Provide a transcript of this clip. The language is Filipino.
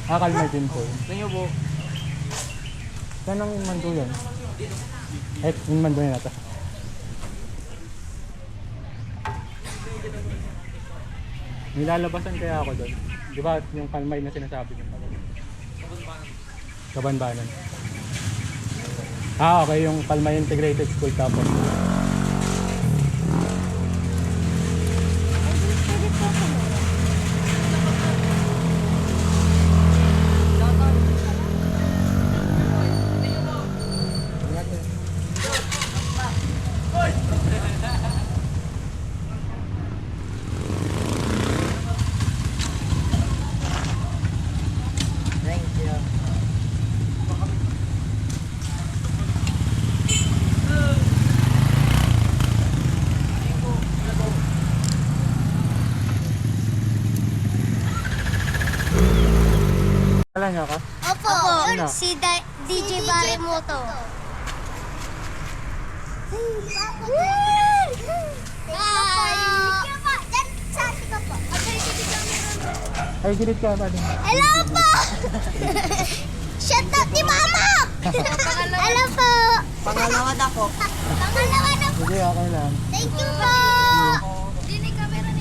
Kalmar din po. Tingyo po. Saan ang mando yan? Yung mando na ito. Nilalabasan kaya ako doon. Di ba yung Kalmar na sinasabi niyo? Kabanbanan. Okay, yung Kalmar Integrated School tapos. Wala niya ka? Opo, Ano? si DJ Barimoto. Ay, gilid ka ba din? Hello po! Shout out ni Mama! Hello po! Pangalawa na po. Pangalawa na po. Sige, okay lang. Thank you po! Dinig camera